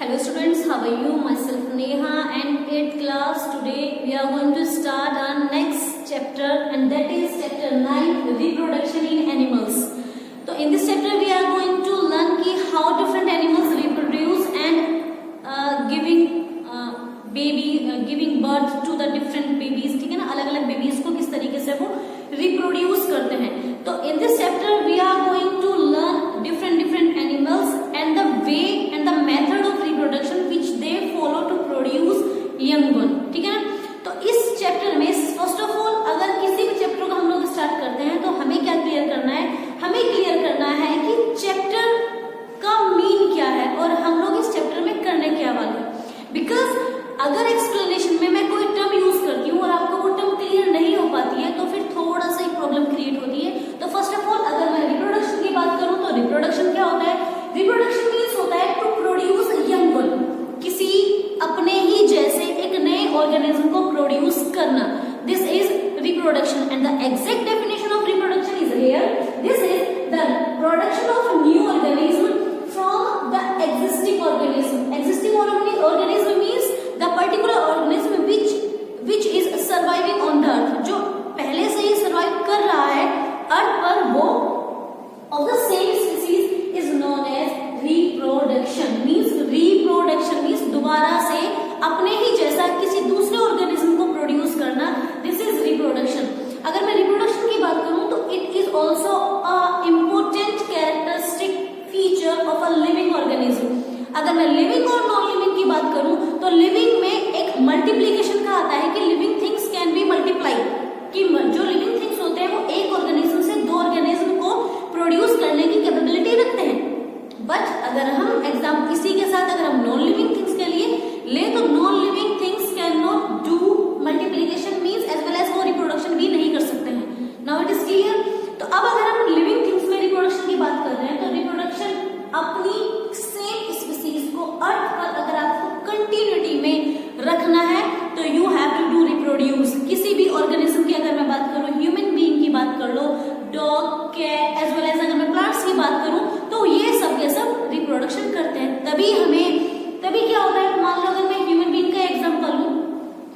Hello students, how are you? Myself Neha and 8th class. Today we are going to start our next chapter and that is chapter 9, reproduction in animals. So in this chapter we are going to learn ki how different animals reproduce and giving birth to the different babies. ठीक है ना, अलग अलग babies को किस तरीके से वो reproduce करते हैं. तो in this chapter we are going to learn different animals and the way and the method of reproduction which they follow to produce young one. ठीक है ना. तो इस चैप्टर में फर्स्ट ऑफ ऑल अगर किसी भी चैप्टर को हम लोग स्टार्ट करते हैं तो हमें क्या क्लियर करना है, हमें क्लियर करना है कि चैप्टर का मीन क्या है और हम लोग इस चैप्टर में करने क्या वाले हैं. बिकॉज अगर एक्सप्लेनेशन में मैं कोई टर्म यूज करती हूँ और आपको वो टर्म क्लियर नहीं हो पाती है तो फिर थोड़ा सा एक प्रॉब्लम क्रिएट होती है. तो फर्स्ट ऑफ ऑल अगर मैं रिप्रोडक्शन की बात करूँ तो रिप्रोडक्शन क्या होता है? रिप्रोडक्शन मीन्स होता है टू प्रोड्यूस यंग वन, किसी अपने ही जैसे एक नए ऑर्गेनिज्म को प्रोड्यूस करना. This is reproduction and the exact definition of reproduction is here. This is the production of new organism from the existing organism. Existing organism means the particular organism which is surviving on the अर्थ, जो पहले से ही survive कर रहा है earth पर, वो of the same species is known as reproduction. Reproduction means दोबारा से अपने ही जैसा किसी दूसरे ऑर्गेनिज्म को प्रोड्यूस करना. This is reproduction. अगर मैं रिप्रोडक्शन की बात करूं तो it is also a important characteristic feature of a living organism. अगर मैं लिविंग और नॉन लिविंग की बात करूं तो लिविंग में एक मल्टीप्लीकेशन का आता है कि living things can be multiply, कि जो लिविंग थिंग्स होते हैं वो एक ऑर्गेनिज्म से दो ऑर्गेनिज्म को प्रोड्यूस करने की कैपेबिलिटी रखते हैं. बट अगर हम एग्जाम इसी के साथ अगर हम नॉन लिविंग थिंग्स के लिए ले तो non living things can not do multiplication means as well as वो रिप्रोडक्शन भी नहीं कर सकते हैं. Now it is clear. तो अब अगर हम लिविंग थिंग्स में रिप्रोडक्शन की बात कर रहे हैं तो रिप्रोडक्शन अपनी सेम स्पीसीज को अर्थ पर अगर आपको कंटिन्यूटी में रखना है तो you have to do reproduce. किसी भी ऑर्गेनिज्म की अगर मैं बात करूं, ह्यूमन बीइंग की बात कर लो, dog, cat as well as अगर मैं प्लांट्स की बात करूं तो ये सब के सब रिप्रोडक्शन करते हैं. तभी क्या होता है, मान लो अगर मैं ह्यूमन बीइंग का एग्जांपल लूं,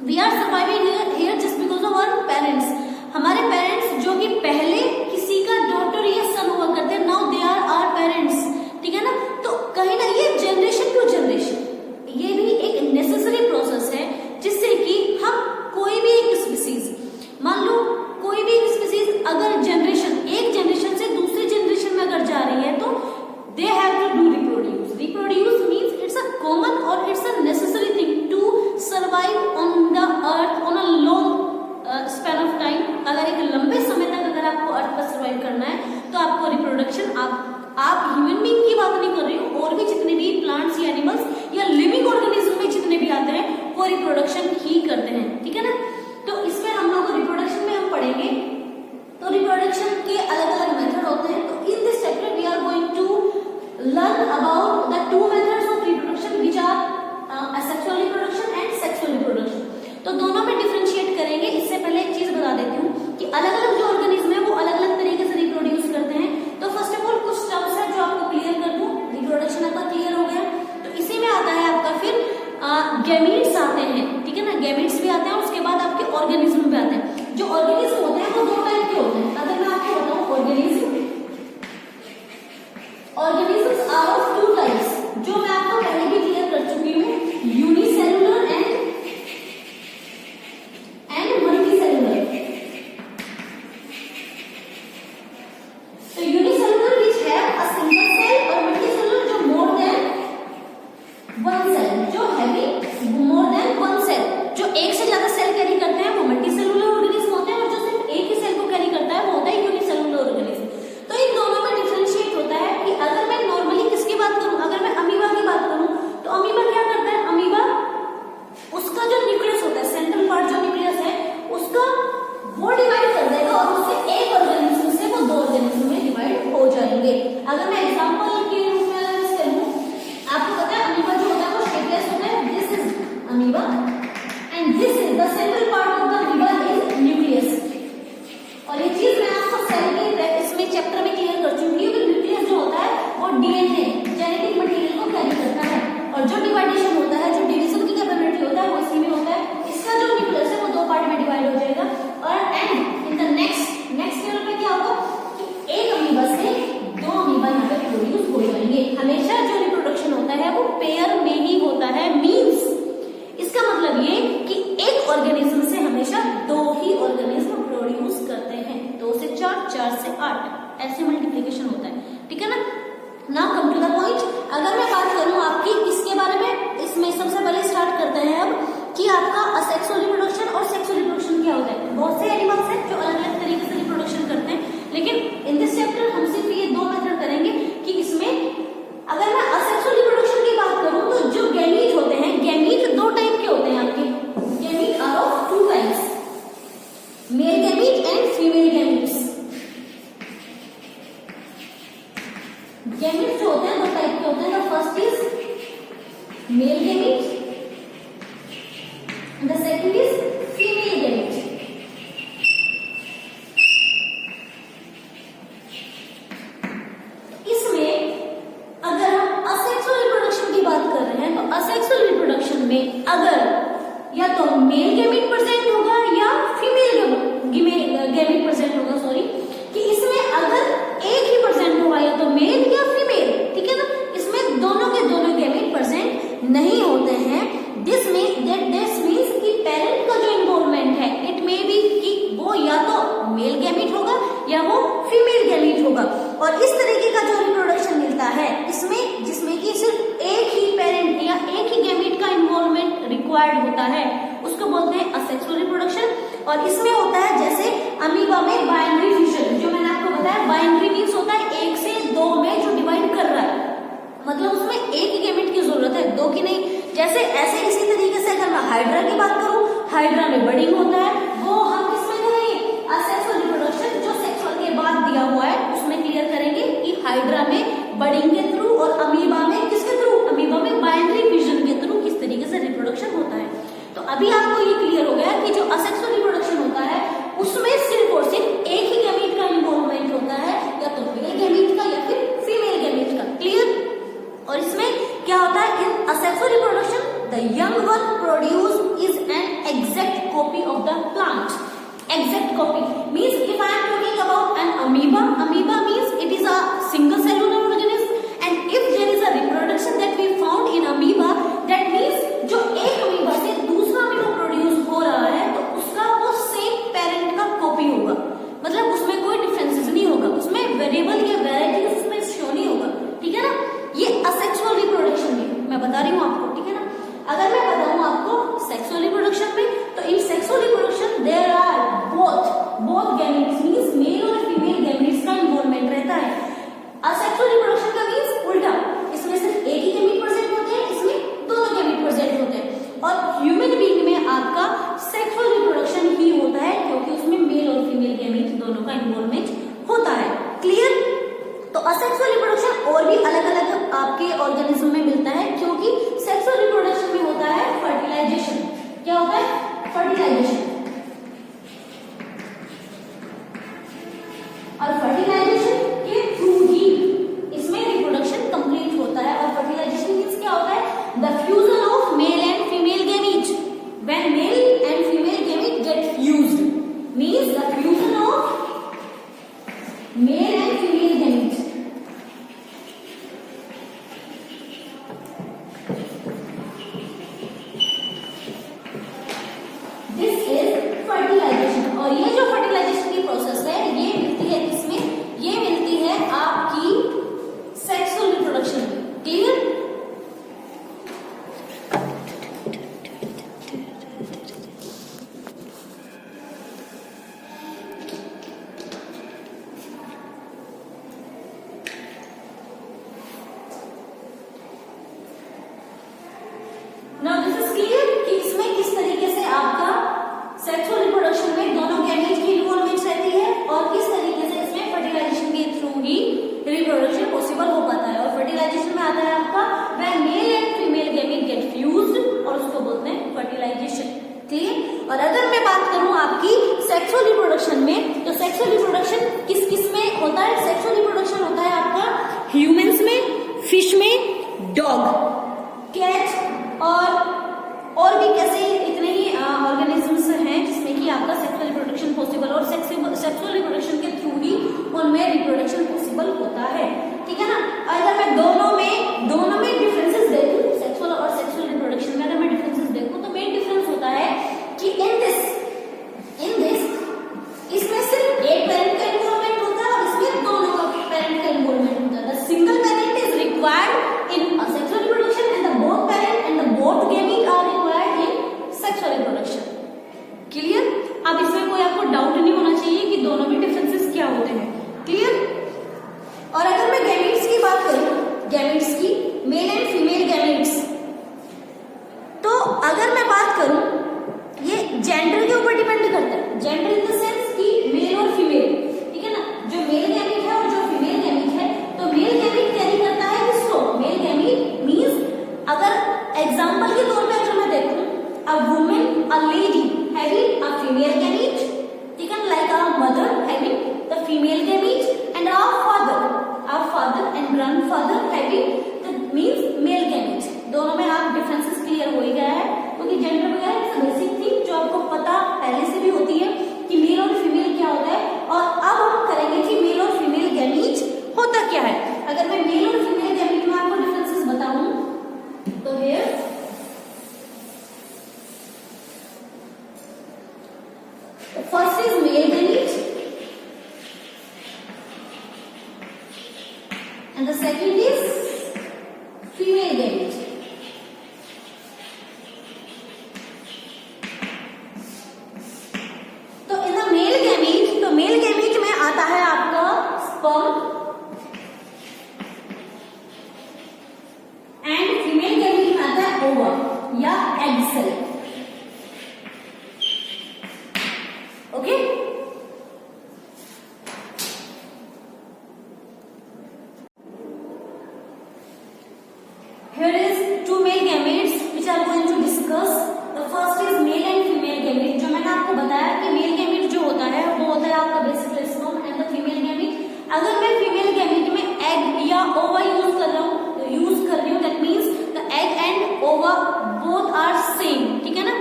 we are surviving here just because of our parents. हमारे पेरेंट्स जो कि पहले किसी का डॉटर या सन हुआ करते हैं, now they are our parents. ठीक है ना. तो कहीं ना ये जनरेशन टू जनरेशन ये भी एक नेसेसरी प्रोसेस है जिससे कि हम कोई भी एक स्पीसीज, मान लो कोई भी एक स्पीसीज अगर एक जनरेशन से दूसरी जनरेशन में अगर जा रही है तो they have to do reproduce. Reproduce means it's a common और it's a necessary thing to survive on the earth on a long span of time. अगर एक लंबे समय तक अगर आपको अर्थ पर सर्वाइव करना है तो आपको रिप्रोडक्शन, आप ह्यूमन बीइंग की बात नहीं कर रही हूँ, और भी जितने भी प्लांट्स या एनिमल्स या लिविंग ऑर्गेनिज्म में जितने भी आते हैं वो रिप्रोडक्शन ही करते हैं. ठीक है ना. तो इसमें हम लोग रिप्रोडक्शन में हम पढ़ेंगे तो रिप्रोडक्शन के अलग अलग मेथड होते हैं. तो in this chapter we are going to learn about the two methods of reproduction which are asexual reproduction and sexual reproduction. तो दोनों में डिफरेंशिएट करेंगे. इससे पहले एक चीज बता देती हूँ कि अलग अलग जो ऑर्गेनिज्म है वो अलग अलग तरीके से रिप्रोड्यूस करते हैं. तो फर्स्ट ऑफ ऑल कुछ टर्म्स है जो आपको क्लियर कर दूं. रिप्रोडक्शन आपका क्लियर हो गया. तो इसी में आता है आपका फिर गैमीट्स आते हैं. ठीक है ना. गैमीट्स भी आते हैं, उसके बाद आपके ऑर्गेनिज्म भी आते हैं. जो ऑर्गेनिज्म होते हैं वो दो टाइप के होते हैं. अगर मैं आपको बताऊं organism are of two types, जो मैं आपको पहले भी क्लियर कर चुकी हूँ, यूनिसेलुलर एंड मल्टीसेलुलर. तो unicellular which have a single cell और मल्टीसेलुलर जो मोर देन वन सेल, जो having more than one cell, जो एक से ज्यादा सेल कैरी करते हैं वो मल्टीसेलुलर ऑर्गेनिज्म होते हैं, और जो सिर्फ एक ही सेल को कैरी करता है वो होता है यूनिसेलुलर ऑर्गेनिज्म. तो इन दोनों में डिफरेंशिएट होता है कि अगर मैं नॉर्मली किसकी बात करूं, अगर मैं अमीबा की बात करूं तो अमीबा क्या करता है, अमीबा उसका जो न्यूक्लियस होता है, सेंट्रल पार्ट जो न्यूक्लियस है उसका वो डिवाइड कर देगा और उससे एक ऑर्गेनिज्म से वो दो ऑर्गेनिज्म में डिवाइड हो जाएंगे. अगर मैं एग्जांपल के रूप में करूं, आपको पता है अमीबा जो होता है वो शेपलेस होता है. This is amoeba and this is the central part of the amoeba is nucleus. और ये चीज मैं आपको सेल के इसमें चैप्टर में क्लियर कर चुकी हूँ कि न्यूक्लियस जो होता है वो डीएनए जेनेटिक मटेरियल को कैरी करता है, और जो डिवाइड ऐसे मल्टीप्लीकेशन होता है, ठीक है ना। Now come to the point, अगर मैं बात करूं आपकी इसके बारे में, इसमें सबसे पहले स्टार्ट करते हैं अब कि आपका असेक्सुअल रिप्रोडक्शन और सेक्सुअल रिप्रोडक्शन क्या होता है। बहुत से एनिमल्स हैं जो अलग अलग तरीके से रिप्रोडक्शन करते हैं, लेकिन इन दिस चैप्टर हम सिर्फ ये दो मेथड करेंगे कि इसमें अगर मैं असेक्सुअल रिप्रोडक्शन की बात करूं तो जो गैमीट होते हैं, गैमीट दो टाइप के होते हैं आपके, gamete are of two types, male gamete and female gametes. Gamete जो होते हैं दो टाइप के होते हैं, the first is male gamete, the second is female gamete. इसमें अगर हम असेक्सुअल रिप्रोडक्शन की बात कर रहे हैं तो असेक्सुअल रिप्रोडक्शन में अगर या तो मेल गैमीट प्रेजेंट होगा या फीमेल गैमीट प्रेजेंट होगा, सॉरी, कि इसमें अगर एक ही प्रेजेंट होगा या तो मेल या फीमेल, ठीक है ना। इसमें दोनों के दोनों गैमीट प्रेजेंट नहीं होते हैं। दिस मीन्स कि पेरेंट का जो इन्वॉल्वमेंट है इट मे बी कि वो या तो मेल गैमीट होगा या वो फीमेल गैमीट होगा, और इस तरीके का जो रिप्रोडक्शन मिलता है इसमें जिसमें कि सिर्फ एक ही पेरेंट या एक ही गैमीट का इन्वॉल्वमेंट रिक्वायर्ड होता है, उसको बोलते हैं असेक्सुअल रिप्रोडक्शन। और इसमें होता है जैसे अमीबा में बाइनरी फ्यूजन, जो मैंने आपको बताया, बाइनरी मीन्स होता है एक से दो में जो डिवाइड कर रहा है, मतलब उसमें एक ही गैमीट की जरूरत है, दो की नहीं। जैसे ऐसे इसी तरीके से अगर मैं हाइड्रा की बात करूं, हाइड्रा में बडिंग होता है, वो हम किसमें करेंगे, असेक्सुअल रिप्रोडक्शन जो सेक्सुअल के बाद दिया हुआ है उसमें क्लियर करेंगे कि हाइड्रा में बडिंग के थ्रू और अमीबा में किसके थ्रू, अमीबा में बाइनरी फ्यूजन के थ्रू किस तरीके से रिप्रोडक्शन होता है। तो अभी आपको ये क्लियर हो गया कि जो असेक्सुअल रिप्रोडक्शन होता है उसमें सिर्फ और सिर्फ एक ही गैमीट का इन्वॉल्वमेंट होता है, या तो मेल गैमीट का या फिर फीमेल गैमीट का, क्लियर। और इसमें क्या होता है, in asexual reproduction the young one produce is an exact copy of the plant. Exact copy means if I am talking about an amoeba means it is a single cellular organism, and if there is a reproduction that we found in amoeba, that means जो एक amoeba से दूसरा amoeba produce हो रहा है तो उसका वो सेम पेरेंट का कॉपी होगा, मतलब उसमें कोई डिफरेंसेस नहीं होगा, उसमें वेरिएबल या वेराइटीज उसमें शो नहीं होगा, ठीक है ना। ये असेक्सुअल रिप्रोडक्शन में मैं बता रही हूँ आपको, ठीक है ना। अगर मैं बताऊं आपको सेक्सुअल रिप्रोडक्शन में, तो in sexual reproduction there are both gametes means male और फीमेल गैमीट्स का इन्वॉल्वमेंट रहता है। असेक्सुअल रिप्रोडक्शन का मींस उल्टा, इसमें सिर्फ एक ही गैमीट प्रेजेंट होते हैं, इसमें दोनों गैमीट प्रेजेंट होते हैं। और ह्यूमन बीइंग में आपका सेक्सुअल रिप्रोडक्शन ही होता है क्योंकि उसमें मेल और फीमेल गैमीट दोनों का इन्वॉल्वमेंट होता है, क्लियर। तो असेक्सुअल रिप्रोडक्शन और भी अलग अलग आपके ऑर्गेनिज्म में मिलता है, क्योंकि सेक्सुअल रिप्रोडक्शन में होता है फर्टिलाइजेशन। क्या होता है, फर्टिलाइजेशन। और फर्टिलाइजेशन के थ्रू ही इसमें रिप्रोडक्शन कंप्लीट होता है। और फर्टिलाइजेशन मींस क्या होता है, the fusion of male and female gamete. When male and female gamete get fused means the fusion of male and female gamete. This is fertilization. और ये जो फर्टिलाइजेशन की प्रोसेस है ये मिलती है किसमें, ये मिलती है आपकी सेक्सुअल रिप्रोडक्शन में, clear. Now this is clear कि इसमें किस तरीके से आपका सेक्सुअल रिप्रोडक्शन में दोनों गैमीट की इन्वॉल्वमेंट रहती है और किस तरीके से इसमें फर्टिलाइजेशन के थ्रू ही रिप्रोडक्शन पॉसिबल हो पाता है। और फर्टिलाइजेशन में आता है आपका when male and female gamete get fused, और उसको बोलते हैं फर्टिलाइजेशन, क्लियर। और अगर मैं बात करूं आपकी सेक्सुअल रिप्रोडक्शन में, तो सेक्सुअल रिप्रोडक्शन किस किस में होता है, सेक्सुअल रिप्रोडक्शन होता है आपका ह्यूमंस में, फिश में, डॉग, कैट और भी कैसे इतने ही ऑर्गेनिजम्स हैं जिसमें कि आपका सेक्सुअल रिप्रोडक्शन पॉसिबल, और सेक्सुअल रिप्रोडक्शन के थ्रू ही उनमें रिप्रोडक्शन पॉसिबल होता है, ठीक है ना। अगर मैं दोनों में डिफरेंसेस देखूं, सेक्सुअल और सेक्सुअल रिप्रोडक्शन में अगर मैं डिफरेंसेस देखूं तो मेन डिफरेंस होता है कि इन दिस इसमें सिर्फ एक पेरेंट का इन्वॉल्वमेंट होता है और इसमें दोनों आता है आपका स्पर्म एंड फीमेल गैमीट में आता है ओवम या egg cell. Okay, here is two male gametes which are going to discuss. The first is male and female gamete. जो मैंने आपको बताया कि मेल गैमीट जो होता है वो होता है आपका basically sperm and the female gamete. अगर मैं फीमेल गैमीट में एग या ओवा यूज कर रही हूँ that means the egg and ओवा बोथ आर सेम, ठीक है ना।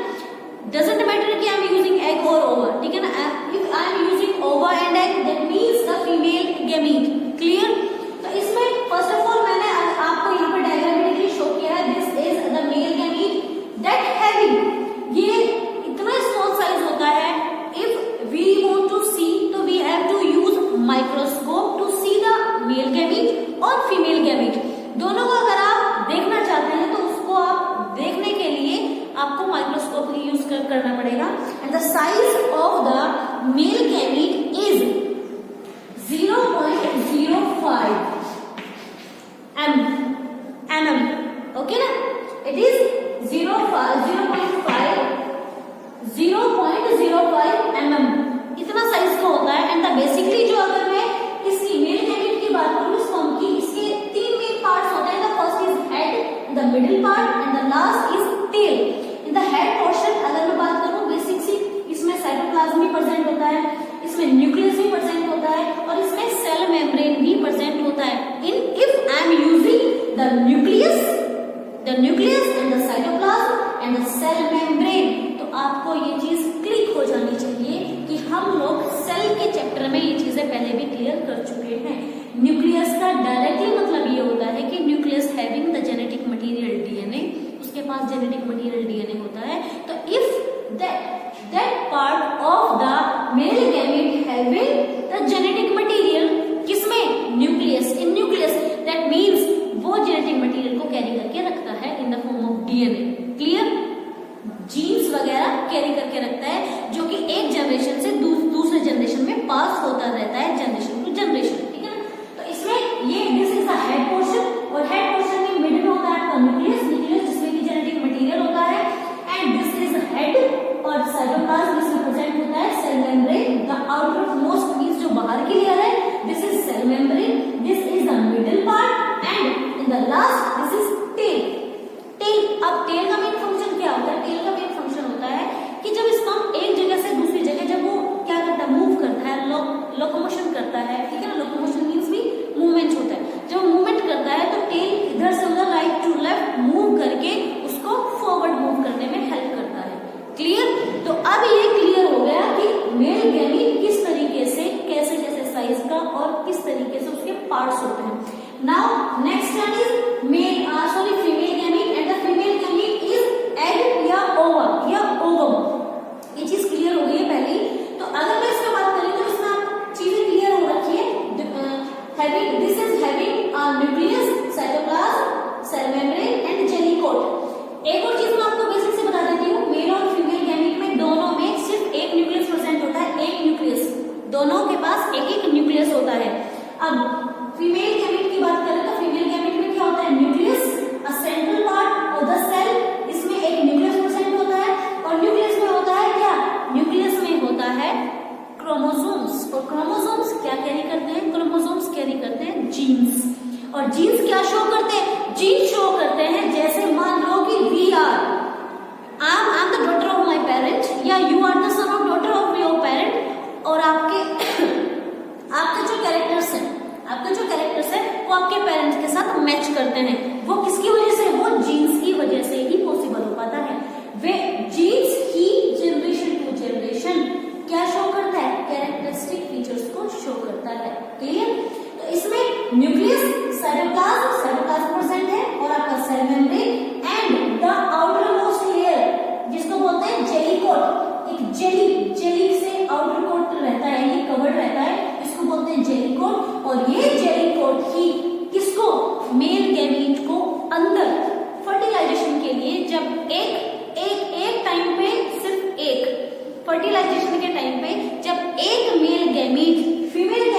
डजंट मैटर कि आई एम यूजिंग एग और ओवा, ठीक है ना। इफ आई एम यूजिंग ओवा and egg that means the female gamete. Clear. तो इसमें फर्स्ट ऑफ ऑल मैंने आपको यहाँ पर डायग्रामेटिकली शो किया है। This is the male gamete that having, ये इतना स्मॉल साइज होता है। If we want to see तो we have to use microscope to see the male gamete और फीमेल गैमीट। दोनों को अगर आप देखना चाहते हैं तो उसको आप देखने के लिए आपको माइक्रोस्कोप की यूज करना पड़ेगा। And the size of the male gamete is 0.05 mm, okay ना। इट इज 0.05 mm, इतना साइज का होता है। एंड द बेसिकली जो अगर मैं इसकी मेल गैमीट की बात करूँ स्पर्म की, इसके 3 मेन पार्ट्स होते हैं। The first is head, the middle part and the last is tail. In the head portion अगर मैं बात करूँ बेसिक सी, इसमें साइटोप्लाज्म भी प्रेजेंट होता है, इसमें न्यूक्लियस भी प्रेजेंट होता है और इसमें सेल मेम्ब्रेन भी प्रेजेंट होता है। If I am using the nucleus and the cytoplasm and the cell membrane, तो आपको ये चीज क्लिक हो जानी चाहिए कि हम लोग सेल के चैप्टर में ये चीजें पहले भी क्लियर कर चुके हैं। न्यूक्लियस का डायरेक्टली मतलब ये होता है कि nucleus having the genetic material DNA, उसके पास जेनेटिक मटेरियल डीएनए होता है। तो if that part of the male gamete having the genetic material, किसमें? Nucleus, in nucleus, that means वो जेनेटिक मटेरियल को कैरी करके रखता है in the form of DNA. Clear. Genes वगैरह कैरी करके रखता है जो कि एक जनरेशन से दूसरे जनरेशन में पास होता रहता है, जनरेशन टू जनरेशन, ठीक है ना। तो इसमें ये this is the head portion और हेड पोर्शन के मिडिल में होता है आपका न्यूक्लियस जिसमें कि जेनेटिक मटेरियल होता है। एंड दिस इज हेड और साइटोप्लाज्म जिसमें प्रेजेंट होता है cell membrane. The outer most means जो बाहर की लेयर है, this is cell membrane, this is the middle part and in the last this is tail. अब टेल का मेन फंक्शन क्या होता है? टेल का मेन फंक्शन होता है कि जब स्पर्म एक जगह से दूसरी जगह जब वो क्या करता है, मूव करता है, लोकोमोशन करता है, ठीक है ना। लोकोमोशन मींस भी मूवमेंट होता है। जब मूवमेंट करता है तो टेल इधर से उधर राइट टू लेफ्ट मूव करके उसको फॉरवर्ड मूव करने में हेल्प करता है। क्लियर। तो अब ये क्लियर हो गया कि मेल गैमीट किस तरीके से कैसे साइज का और किस तरीके से उसके पार्ट्स होते हैं। Now next one is female gamete and the female gamete is egg या ओवा या ओवम। ये चीज क्लियर हो गई है पहले। तो अगर मैं इसमें बात करें तो इसमें आप चीजें क्लियर हो रखी है। This is having a nucleus, cytoplasm, cell membrane and jelly coat. एक और चीज मैं आपको बेसिक से बता देती हूँ, मेल और फीमेल गैमीट में दोनों में सिर्फ एक न्यूक्लियस प्रेजेंट होता है, एक न्यूक्लियस, दोनों के पास एक एक न्यूक्लियस होता है। अब फीमेल गैमीट की बात करें तो फीमेल गैमीट में क्या होता है? Nucleus, a central part of the cell, इसमें एक न्यूक्लियस प्रेजेंट होता है और न्यूक्लियस में होता है क्या? न्यूक्लियस में होता है क्रोमोसोम्स। और क्रोमोसोम्स क्या कैरी करते हैं? क्रोमोसोम्स कैरी करते हैं जीन्स। और जीन्स क्या शो करते हैं? जीन्स शो करते हैं जैसे मान लो कि we are I am the daughter of my parent या you are the son of daughter of your parent. और आपके जो कैरेक्टर्स हैं वो आपके पेरेंट्स के साथ मैच करते हैं। वो किसकी वजह से? वो जीन्स की वजह से ही पॉसिबल हो पाता है। वे जीन्स ही जनरेशन टू जनरेशन क्या शो करता है? कैरेक्टरिस्टिक फीचर्स को शो करता है। क्लियर। तो इसमें न्यूक्लियस, साइटोप्लाज्म प्रेजेंट है और आपका cell membrane and the outer most layer जिसको बोलते हैं जेली कोट। एक जेली से आउटर कोट रहता है, ये कवर्ड रहता है, इसको बोलते हैं जेली कोट। और ये जेली कोट ही किसको? मेल गैमीट को अंदर फर्टिलाइजेशन के लिए जब एक टाइम पे सिर्फ एक फर्टिलाइजेशन के टाइम पे जब एक मेल गैमीट फीमेल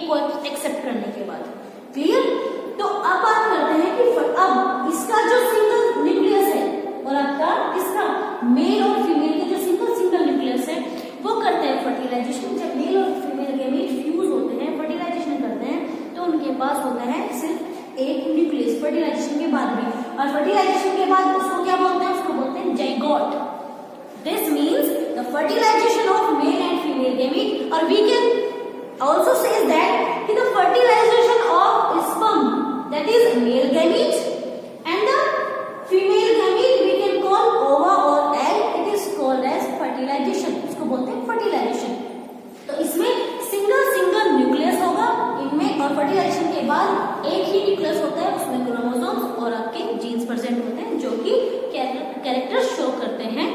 को एक्सेप्ट करने के बाद। क्लियर? तो अब बात करते हैं कि अब इसका जो सिंगल न्यूक्लियस है और आपका इसका मेल और फीमेल के जो सिंगल न्यूक्लियस है वो करते हैं फर्टिलाइजेशन। जब मेल और फीमेल गैमीट फ्यूज होते हैं, फर्टिलाइजेशन करते हैं, तो उनके पास होता है सिर्फ एक न्यूक्लियस फर्टिलाइजेशन के बाद भी। और फर्टिलाइजेशन के बाद उसको क्या बोलते हैं? उसको बोलते हैं zygote. This means the fertilisation of male and female gamete. और we can also says that the fertilization of sperm, that is male gamete, and the female gamete we can call ova or egg, it is called as fertilization। इसको बोलते हैं fertilization। तो इसमें single nucleus होगा इनमें, और fertilisation के बाद एक ही न्यूक्लियस होता है, उसमें क्रोमोसोम्स और आपके जीन्स प्रेजेंट होते हैं जो कि कैरेक्टर शो करते हैं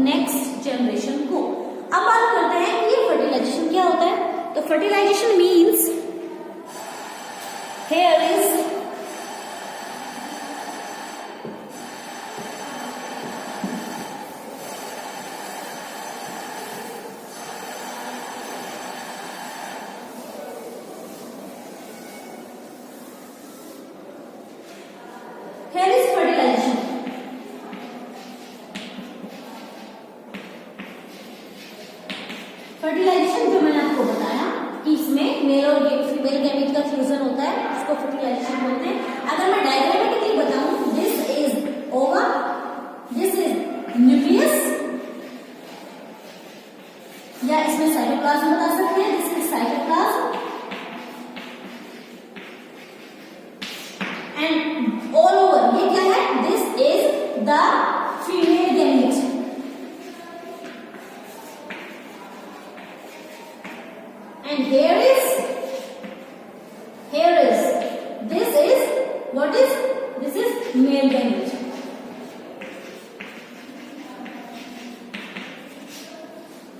नेक्स्ट जनरेशन को। अब बात करते हैं कि ये फर्टिलाइजेशन क्या होता है। तो fertilization means here is fertilization। Fertilization जो मैंने आपको बताया कि इसमें मेल और फीमेल गैमीट का फ्यूजन होता है, उसको फर्टिलाइजेशन बोलते हैं। अगर मैं डायग्रामेटिकली बताऊं, दिस इज ओवा, दिस इज न्यूक्लियस, या इसमें साइटोप्लाज्म बता सकते हैं, this is cytoplasm, and all over ये क्या है? This is the female gamete. And here is this is what is this is male gamete।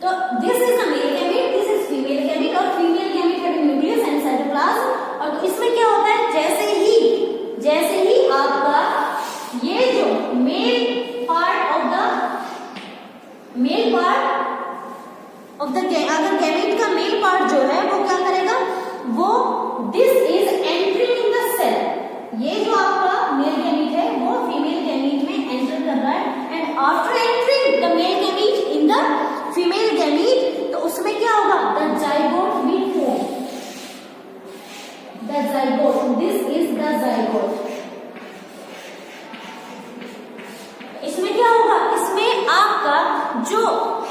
तो this is the male gamete, this is female gamete, और female gamete having nucleus and cytoplasm। और तो इसमें क्या होता है? जैसे ही आपका ये जो मेल पार्ट ऑफ द अगर गैमीट का मेल पार्ट जो है वो क्या करेगा? वो this is entering in the cell. ये जो आपका मेल गैमीट है वो फीमेल गैमीट में एंटर कर रहा है, and after entering the male gamete in the female gamete, तो उसमें क्या होगा? The zygote will form. The zygote, this is the zygote. इसमें क्या होगा? इसमें आपका जो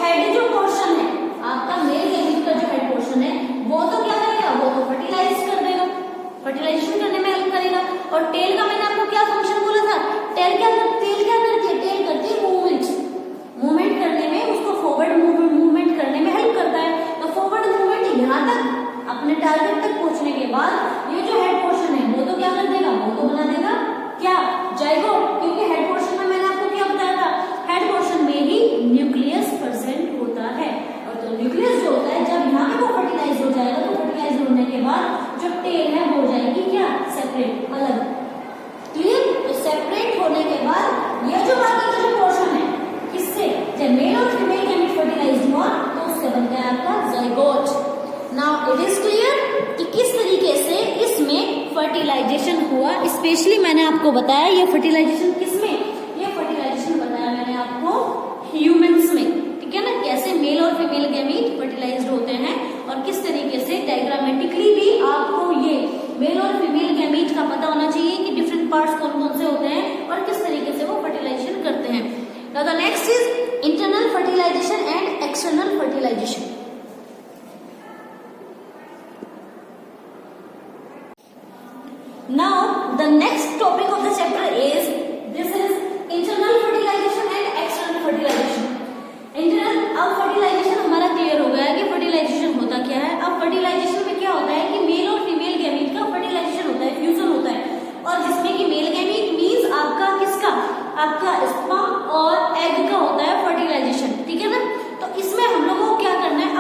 हेड जो पोर्शन है, आपका मेल गैमीट का जो हेड पोर्शन है वो तो क्या करेगा? वो तो फर्टिलाइज कर देगा, फर्टिलाइजेशन करने में हेल्प करेगा। और टेल का मैंने आपको क्या फंक्शन बोला था? टेल क्या करती है? टेल करती है मूवमेंट करने में, उसको फॉरवर्ड मूवमेंट करने में हेल्प करता है। तो फॉरवर्ड मूवमेंट यहाँ तक अपने टारगेट तक पहुंचने के बाद ये जो हेड पोर्शन है वो तो क्या कर देगा? वो तो बना देगा क्या? जाइगोट। क्योंकि हेड पोर्शन में मैंने आपको क्या बताया था? हेड पोर्शन में ही न्यूक्लियस प्रेजेंट होता है। न्यूक्लियस जो होता है जब यहाँ पे वो फर्टिलाइज हो जाएगा, तो फर्टिलाइज होने के बाद जो टेल है वो हो जाएगी क्या? सेपरेट, अलग। क्लियर? तो सेपरेट होने के बाद ये जो बाकी का जो पोर्शन है, किससे? जब मेल और फीमेल गैमीट फर्टिलाइज हुआ तो उससे बनता है आपका zygote. Now it is clear कि किस तरीके से इसमें फर्टिलाइजेशन हुआ। स्पेशली मैंने आपको बताया ये फर्टिलाइजेशन किसमें? ये फर्टिलाइजेशन बताया मैंने आपको ह्यूमंस में, ठीक है ना? कैसे मेल और फीमेल गैमीट फर्टिलाइज्ड होते हैं, और किस तरीके से डायग्रामेटिकली भी आपको ये मेल और फीमेल गैमीट का पता होना चाहिए कि डिफरेंट पार्ट्स कौन कौन से होते हैं और किस तरीके से वो फर्टिलाइजेशन करते हैं। Now the next is internal fertilization and external fertilization. Now the next topic of the chapter is this is internal fertilization and external fertilization। Internal, अब फर्टिलाइजेशन हमारा क्लियर हो गया कि फर्टिलाइजेशन होता क्या है। अब फर्टिलाइजेशन में क्या होता है कि मेल और फीमेल गैमीट का फर्टिलाइजेशन होता है, फ्यूजन होता है, और जिसमें कि मेल गैमीट मींस आपका किसका? आपका स्पर्म और एग का होता है फर्टिलाइजेशन, ठीक है ना? तो इसमें हम लोगों को क्या करना है?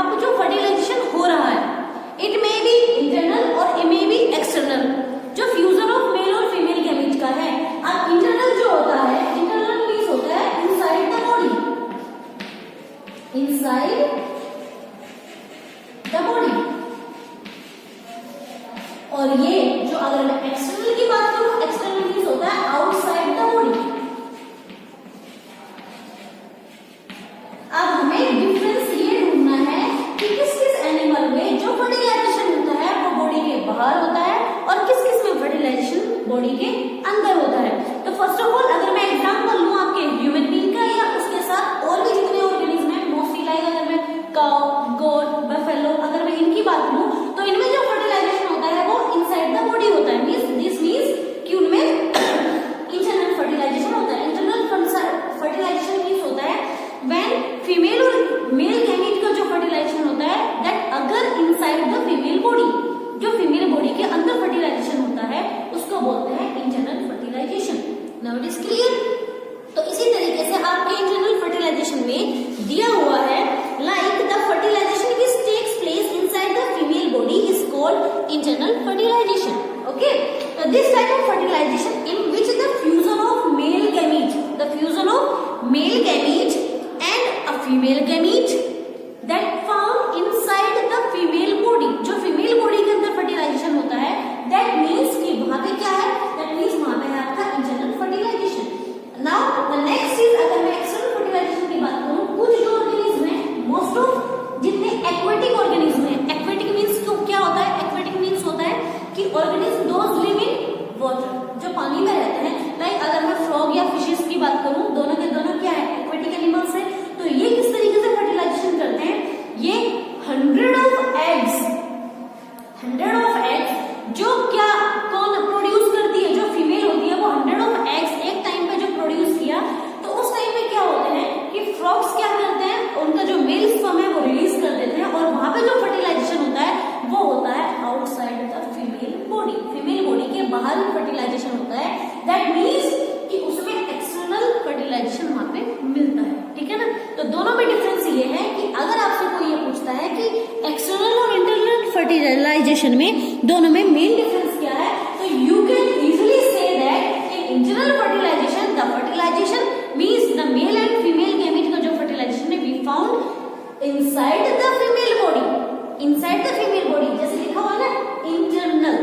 और ये जो अगर मैं एक्सटर्नल की बात करूं, एक्सटर्नल मींस होता है आउटसाइड द बॉडी। अब हमें डिफरेंस ये ढूंढना है कि किस किस एनिमल में जो फर्टिलाइजेशन होता है वो बॉडी के बाहर होता है और किस किस में फर्टिलाइजेशन बॉडी के अंदर होता है। तो फर्स्ट ऑफ ऑल अगर मैं एग्जांपल लूं आपके ह्यूमन बीइंग का या उसके साथ और भी जितने ऑर्गेनिज्म हैं, मोस्टली लाइक अगर मैं काउ, गोट, बफेलो अगर मैं इनकी बात लूं तो इनमें जो फर्टिलाइजेशन होता है वो इनसाइड द बॉडी होता है। दिस मींस कि उनमें इंटरनल फर्टिलाइजेशन होता है। इंटरनल फर्टिलाइजेशन मींस होता है व्हेन फीमेल और मेल गैमीट का जो फर्टिलाइजेशन होता है दैट अगर इनसाइड द फीमेल बॉडी, जो फीमेल बॉडी के अंदर फर्टिलाइजेशन होता है उसको बोलते हैं internal fertilization. Now it is clear. तो इसी तरीके से आपके इंटरनल फर्टिलाइजेशन में दिया हुआ है like the fertilisation which takes place inside the female body is called internal fertilisation. Okay, तो this type of fertilisation in which the fusion of male gamete, the fusion of male gamete and a female gamete that found inside the female body, जो female body के अंदर fertilization होता है that means कि वहां पे क्या है, that means वहां पे है आपका internal fertilization. Now the next is अगर मैं एक्सटर्नल फर्टिलाइजेशन की बात करूं, कुछ जो ऑर्गेनिज्म है, मोस्ट ऑफ जितने एक्वेटिक ऑर्गेनिज्म है, एक्वेटिक मींस तो क्या होता है, एक्वेटिक मींस होता है कि organism those live in water, जो पानी में रहते हैं। लाइक अगर मैं फ्रॉग या फिशेस की बात करूं, दोनों के दोनों क्या है, एक्वेटिक एनिमल्स है। तो ये किस तरीके से फर्टिलाइजेशन करते हैं, ये 100 ऑफ एग्स जो क्या कौन प्रोड्यूस करती है, जो फीमेल होती है वो 100 ऑफ एग्स एक टाइम पे जो प्रोड्यूस किया, तो उस टाइम पे क्या होते हैं कि फ्रॉग्स क्या करते हैं, उनका जो मेल स्पर्म है वो रिलीज कर देते हैं और वहां पे जो फर्टिलाइजेशन होता है वो होता है outside the female body, female body के बाहर फर्टिलाइजेशन होता है। दैट मीन्स कि उसमें एक्सटर्नल फर्टिलाइजेशन वहां पे मिलता है। ठीक है ना, तो दोनों में डिफरेंस ये है कि अगर आपसे कोई ये पूछता है कि एक्सटर्नल और इंटरनल फर्टिलाइजेशन में दोनों में मेन डिफरेंस क्या है, तो you can easily say that in internal fertilisation the fertilisation means the male and female gamete का जो फर्टिलाइजेशन है we found inside the female body, inside the female body, जैसे लिखा हुआ ना internal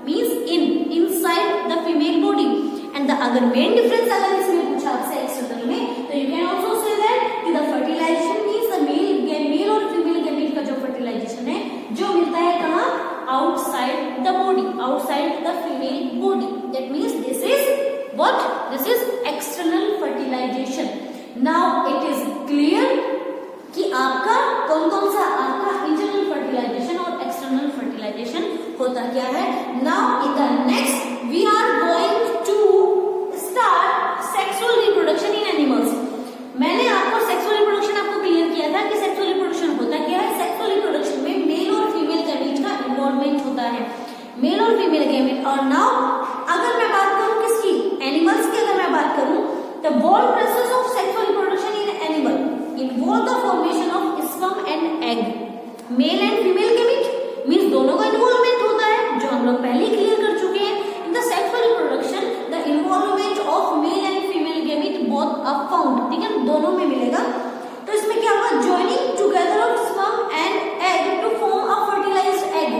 means inside the female body. And the अगर main difference अगर इसमें पूछा आपसे एक्सटर्नल में, तो you can also say that कि the fertilisation means the male और फीमेल गैमीट का जो फर्टिलाइजेशन है जो मिलता है कहां, outside the body, outside the female body. That means this is what, this is external fertilization. Now it is clear कि आपका कौन कौन सा आपका इंटरनल फर्टिलाइजेशन और एक्सटर्नल फर्टिलाइजेशन होता क्या है। Now in the next we are going to start sexual reproduction in animals. मैंने आपको सेक्सुअल रिप्रोडक्शन आपको क्लियर किया था कि सेक्सुअल रिप्रोडक्शन होता क्या है। सेक्सुअल रिप्रोडक्शन में मेल और फीमेल गैमीट का इन्वॉल्वमेंट होता है, मेल और फीमेल गैमीट। और नाउ अगर मैं बात करूं किसकी, एनिमल्स की अगर मैं बात करूं, द बोल process of sexual reproduction in animal involve the formation of sperm and egg. Mail and female gamete means दोनों का इन्वॉल्वमेंट होता है, जो हम लोग पहले क्लियर कर चुके हैं। In the sexual reproduction the involvement of male and female gamete both are found. ठीक है, दोनों में मिलेगा। तो इसमें क्या होगा, joining together of sperm and egg to form a fertilized egg.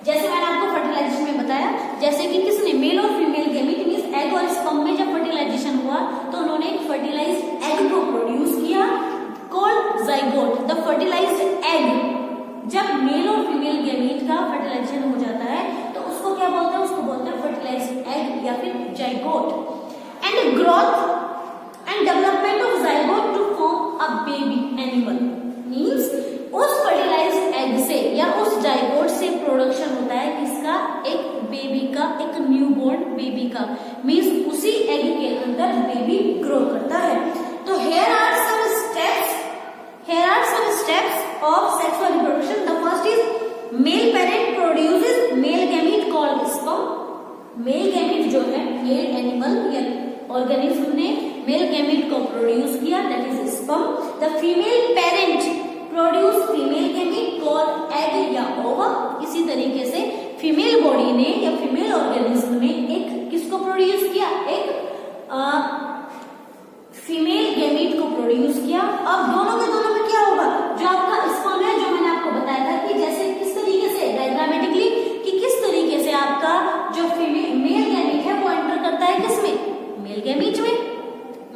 जैसे मैंने आपको फर्टिलाइजेशन में बताया, जैसे कि किसने, मेल और फीमेल गैमीट मींस एग और स्पर्म में जब फर्टिलाइजेशन हुआ तो उन्होंने एक फर्टिलाइज्ड एग को प्रोड्यूस किया called zygote. The fertilized egg, जब मेल और फीमेल गैमीट का फर्टिलाइजेशन हो जाता है तो उसको क्या बोलते हैं, उसको बोलते हैं फर्टिलाइज्ड एग या फिर zygote. And growth and development of zygote to form a baby animal means उस फर्टिलाइज्ड एग से या उस जाइगोट से प्रोडक्शन होता है किसका, एक बेबी का, एक न्यूबॉर्न बेबी का। मींस उसी एग के अंदर बेबी ग्रो करता है। तो here are some steps of sexual reproduction. The first is male parent produces male gamete called sperm. Male gamete जो है, male animal या organism ने male gamete को produce किया, that is sperm. The female parent produce female gamete called egg या ova. इसी तरीके से फीमेल बॉडी ने या फीमेल ऑर्गेनिज्म ने एक किसको प्रोड्यूस किया, एक फीमेल गैमीट को प्रोड्यूस किया। अब दोनों के दोनों में क्या होगा, जो आपका स्पर्म है, जो मैंने आपको बताया था कि जैसे किस तरीके से डायग्रामेटिकली कि किस आपका जो मेल गैमीट है वो एंटर करता है किसमें, मेल गैमीट में,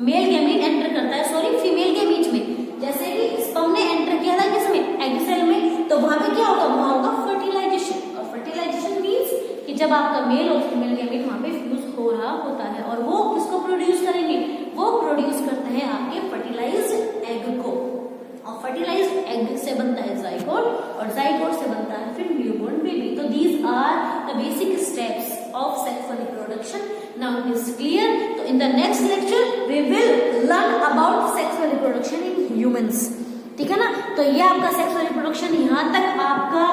मेल गैमीट एंटर करता है सॉरी फीमेल गैमीट में। जैसे कि स्पर्म ने एंटर किया था किसमें, एग सेल में, तो वहां पे क्या होगा, वहां होगा फर्टिलाइजेशन। और फर्टिलाइजेशन मींस कि जब आपका मेल और फीमेल गैमीट वहां पे फ्यूज हो रहा होता है, और वो किसको प्रोड्यूस करेंगे, वो प्रोड्यूस करते हैं आपके फर्टिलाइज्ड एग को, और फर्टिलाइज्ड एग से बनता है जाइगोट, और जाइगोट से बनता है फिर न्यूबॉर्न बेबी। तो these are the basic steps of sexual reproduction. Now it is clear. तो in the next lecture we will learn about sexual reproduction in humans, ठीक है ना। तो ये आपका सेक्सुअल रिप्रोडक्शन, यहाँ तक आपका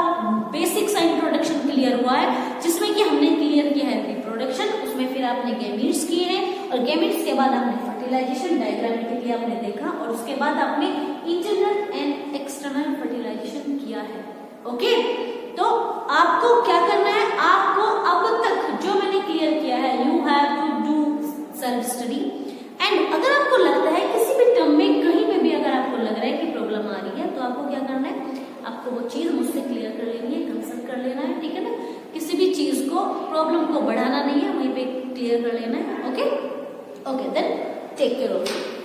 बेसिक सा इंट्रोडक्शन क्लियर हुआ है, जिसमें कि हमने क्लियर किया है रिप्रोडक्शन, उसमें फिर आपने गैमीट्स किए हैं, और गैमीट्स के बाद आपने फर्टिलाइजेशन डायग्रामेटिकली आपने देखा, और उसके बाद आपने इंटरनल एंड एक्सटर्नल फर्टिलाइजेशन किया है। ओके, तो आपको क्या करना है, आपको अब तक जो मैंने क्लियर किया है, you have to do self study. And अगर आपको लगता है किसी भी टर्म में कहीं पे भी अगर आपको लग रहा है कि प्रॉब्लम आ रही है, तो आपको क्या करना है, आपको वो चीज मुझसे क्लियर कर लेनी है, कंसल्ट कर लेना है, ठीक है ना। किसी भी चीज को, प्रॉब्लम को बढ़ाना नहीं है, वहीं पे क्लियर कर लेना है। Okay, then take care of it.